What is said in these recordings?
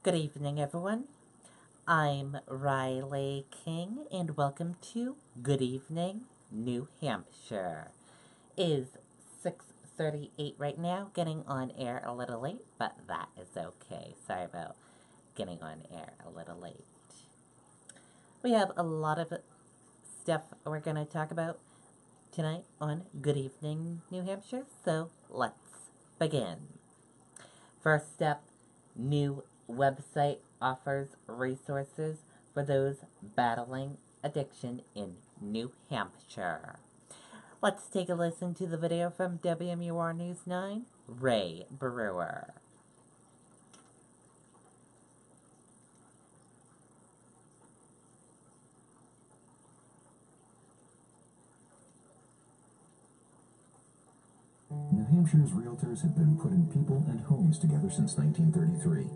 Good evening, everyone. I'm Riley King, and welcome to Good Evening, New Hampshire. It is 6:38 right now, getting on air a little late, but that is okay. Sorry about getting on air a little late. We have a lot of stuff we're going to talk about tonight on Good Evening, New Hampshire, so let's begin. First up, new website offers resources for those battling addiction in New Hampshire. Let's take a listen to the video from WMUR News 9, Ray Brewer. New Hampshire's realtors have been putting people and homes together since 1933.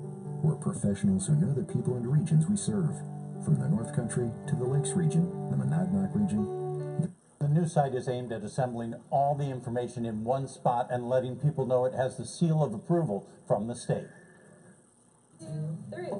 We're professionals who know the people and regions we serve. From the North Country to the Lakes region, the Monadnock region. The new site is aimed at assembling all the information in one spot and letting people know it has the seal of approval from the state. 2, 3.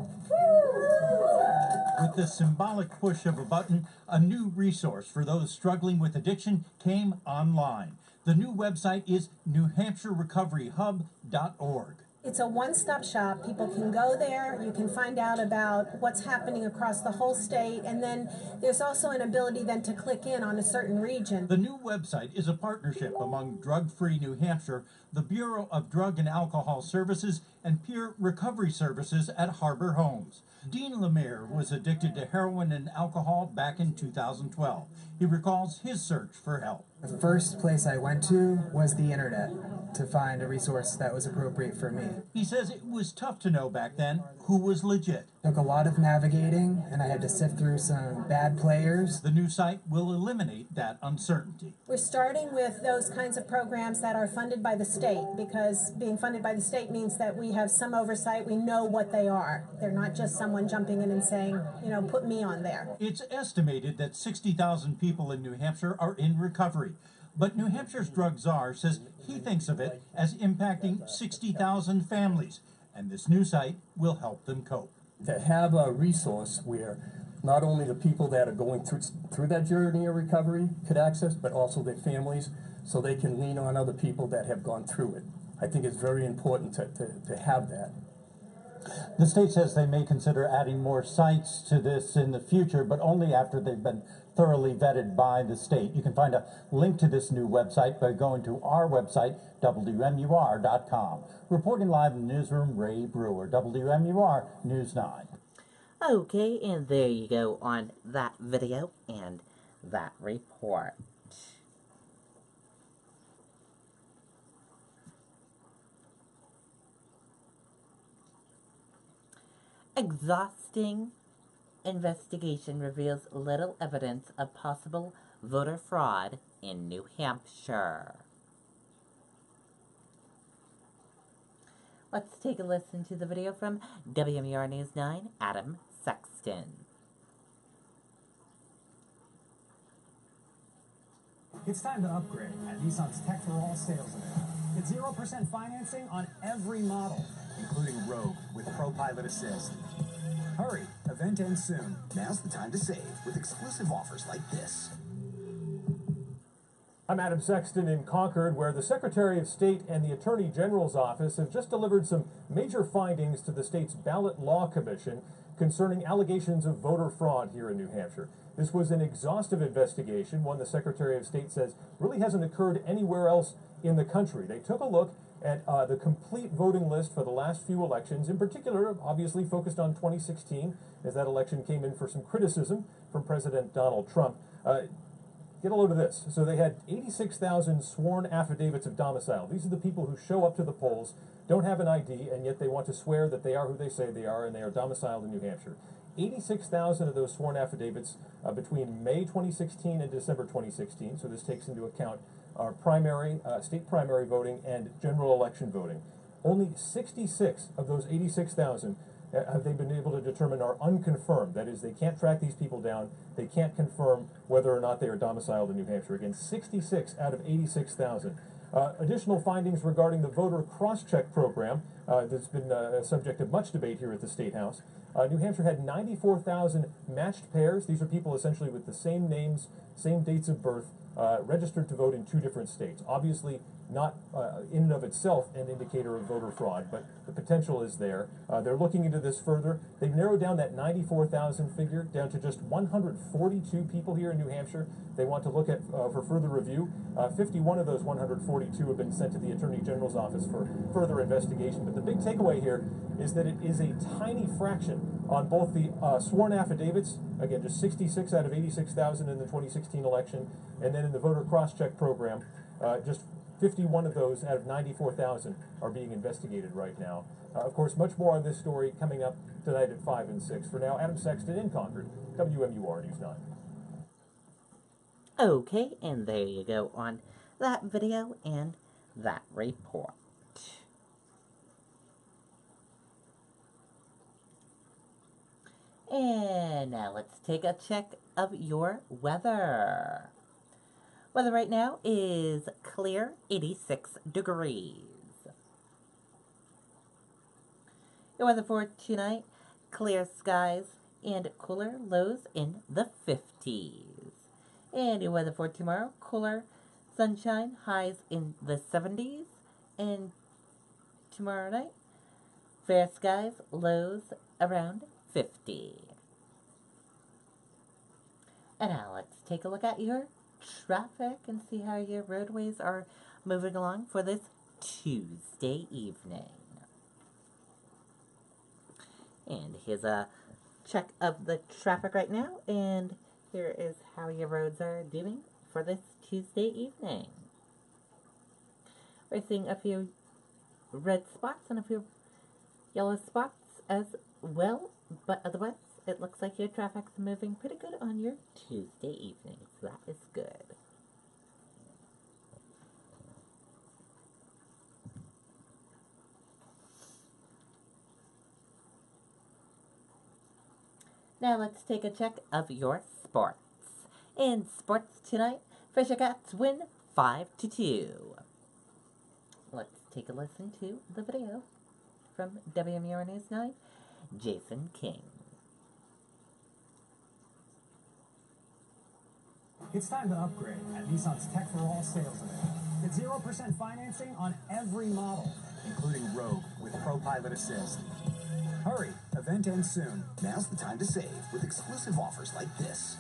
With the symbolic push of a button, a new resource for those struggling with addiction came online. The new website is newhampshirerecoveryhub.org. It's a one-stop shop. People can go there. You can find out about what's happening across the whole state. And then there's also an ability then to click in on a certain region. The new website is a partnership among Drug Free New Hampshire, the Bureau of Drug and Alcohol Services, and Peer Recovery Services at Harbor Homes. Dean Lemire was addicted to heroin and alcohol back in 2012. He recalls his search for help. The first place I went to was the internet to find a resource that was appropriate for me. He says it was tough to know back then who was legit. It took a lot of navigating, and I had to sift through some bad players. The new site will eliminate that uncertainty. We're starting with those kinds of programs that are funded by the state, because being funded by the state means that we have some oversight. We know what they are. They're not just someone jumping in and saying, put me on there. It's estimated that 60,000 people in New Hampshire are in recovery. But New Hampshire's drug czar says he thinks of it as impacting 60,000 families, and this new site will help them cope. To have a resource where not only the people that are going through that journey of recovery could access, but also their families, so they can lean on other people that have gone through it. I think it's very important to have that. The state says they may consider adding more sites to this in the future, but only after they've been thoroughly vetted by the state. You can find a link to this new website by going to our website, WMUR.com. Reporting live in the newsroom, Ray Brewer, WMUR News 9. Okay, and there you go on that video and that report. Exhausting investigation reveals little evidence of possible voter fraud in New Hampshire. Let's take a listen to the video from WMUR News 9, Adam Sexton. It's time to upgrade at Nissan's Tech for All sales event. Get 0% financing on every model, including Rogue with Pro Pilot Assist. Hurry, event ends soon. Now's the time to save with exclusive offers like this. I'm Adam Sexton in Concord, where the Secretary of State and the Attorney General's office have just delivered some major findings to the state's Ballot Law Commission concerning allegations of voter fraud here in New Hampshire. This was an exhaustive investigation, one the Secretary of State says really hasn't occurred anywhere else in the country. They took a look at the complete voting list for the last few elections, in particular, obviously focused on 2016, as that election came in for some criticism from President Donald Trump. Get a load of this. So they had 86,000 sworn affidavits of domicile. These are the people who show up to the polls, don't have an ID, and yet they want to swear that they are who they say they are, and they are domiciled in New Hampshire. 86,000 of those sworn affidavits between May 2016 and December 2016, so this takes into account our primary, state primary voting and general election voting. Only 66 of those 86,000 have they been able to determine are unconfirmed. That is, they can't track these people down. They can't confirm whether or not they are domiciled in New Hampshire. Again, 66 out of 86,000. Additional findings regarding the voter cross-check program that's been a subject of much debate here at the State House. New Hampshire had 94,000 matched pairs. These are people essentially with the same names, same dates of birth, registered to vote in 2 different states. Obviously not in and of itself an indicator of voter fraud, but the potential is there. They're looking into this further. They've narrowed down that 94,000 figure down to just 142 people here in New Hampshire. They want to look at for further review. 51 of those 142 have been sent to the Attorney General's office for further investigation. But the big takeaway here is that it is a tiny fraction on both the sworn affidavits, again, just 66 out of 86,000 in the 2016 election, and then in the voter cross-check program, just 51 of those out of 94,000 are being investigated right now. Of course, much more on this story coming up tonight at 5 and 6. For now, Adam Sexton in Concord, WMUR News 9. Okay, and there you go on that video and that report. And now let's take a check of your weather. Weather right now is clear, 86 degrees. Your weather for tonight, clear skies and cooler, lows in the 50s. And your weather for tomorrow, cooler, sunshine, highs in the 70s. And tomorrow night, fair skies, lows around 50. And now let's take a look at your traffic and see how your roadways are moving along for this Tuesday evening. And here's a check of the traffic right now, and here is how your roads are doing for this Tuesday evening. We're seeing a few red spots and a few yellow spots as well, but otherwise it looks like your traffic's moving pretty good on your Tuesday evening, so that is good. Now let's take a check of your sports. In sports tonight, Fisher Cats win 5-2. Let's take a listen to the video from WMUR News 9, Jason King. It's time to upgrade at Nissan's Tech for All sales event. Get 0% financing on every model, including Rogue with ProPilot Assist. Hurry, event ends soon. Now's the time to save with exclusive offers like this.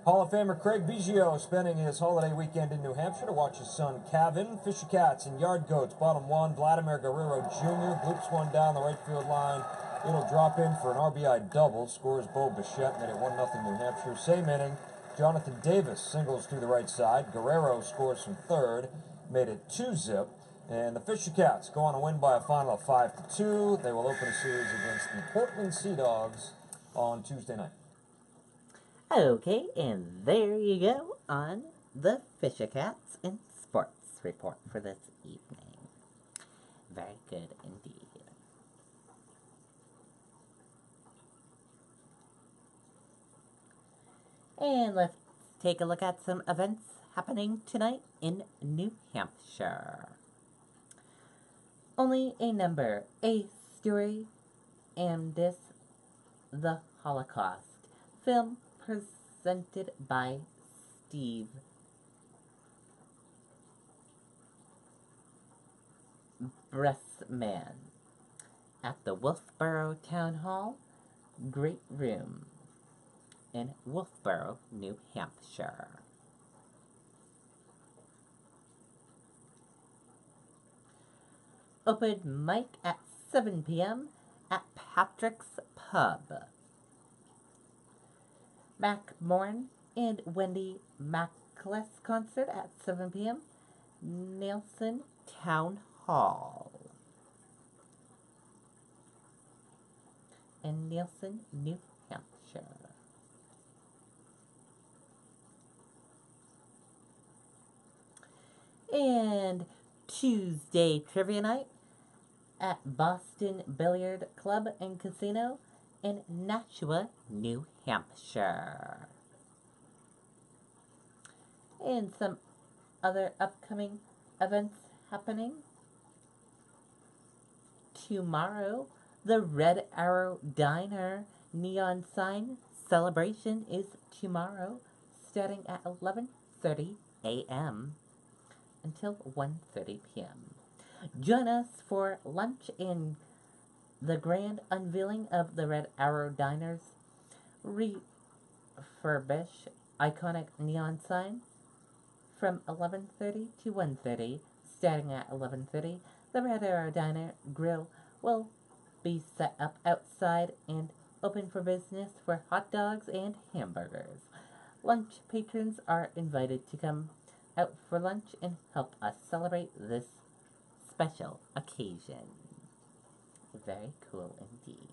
Hall of Famer Craig Biggio spending his holiday weekend in New Hampshire to watch his son Kevin. Fisher Cats and Yard Goats, bottom one. Vladimir Guerrero Jr. bloops one down the right field line. It'll drop in for an RBI double. Scores Bo Bichette, made it 1-0 New Hampshire. Same inning, Jonathan Davis singles to the right side. Guerrero scores from third, made it 2-0. And the Fisher Cats go on a win by a final of 5-2. They will open a series against the Portland Sea Dogs on Tuesday night. Okay, and there you go on the Fisher Cats in Sports Report for this evening. Very good indeed. And let's take a look at some events happening tonight in New Hampshire. Only a number, a story, and this, the Holocaust. Film presented by Steve Bressman at the Wolfboro Town Hall Great Room in Wolfboro, New Hampshire. Open mic at 7 p.m. at Patrick's Pub. Mac Morin and Wendy Mackless concert at 7 p.m. Nelson Town Hall in Nelson, New Hampshire. And Tuesday trivia night at Boston Billiard Club and Casino in Nashua, New Hampshire. And some other upcoming events happening. Tomorrow, the Red Arrow Diner neon sign celebration is tomorrow, starting at 11:30 a.m. until 1:30 p.m. Join us for lunch in the grand unveiling of the Red Arrow Diner's refurbish iconic neon sign from 11:30 to 1:30. Starting at 11:30, the Red Arrow Diner grill will be set up outside and open for business for hot dogs and hamburgers. Lunch patrons are invited to come out for lunch and help us celebrate this special occasion. Very cool indeed.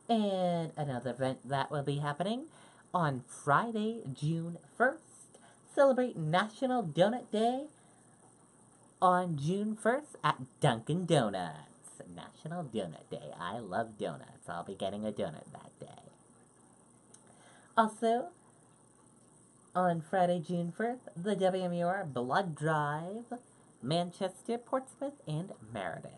And another event that will be happening on Friday, June 1st. Celebrate National Donut Day on June 1st at Dunkin' Donuts. National Donut Day. I love donuts. I'll be getting a donut that day. Also, on Friday, June 1st, the WMUR Blood Drive, Manchester, Portsmouth, and Meredith.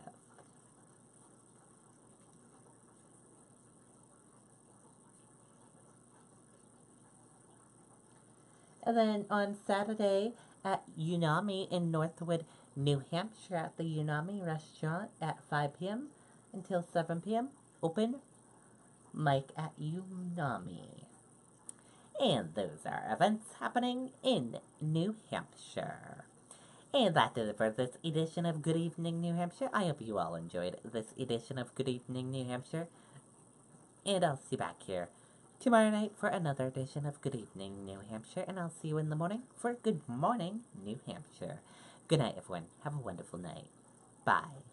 And then on Saturday at Unami in Northwood, New Hampshire at the Unami restaurant at 5 p.m. until 7 p.m. Open mic at Unami. And those are events happening in New Hampshire. And that did it for this edition of Good Evening New Hampshire. I hope you all enjoyed this edition of Good Evening New Hampshire. And I'll see you back here tomorrow night for another edition of Good Evening New Hampshire. And I'll see you in the morning for Good Morning New Hampshire. Good night, everyone. Have a wonderful night. Bye.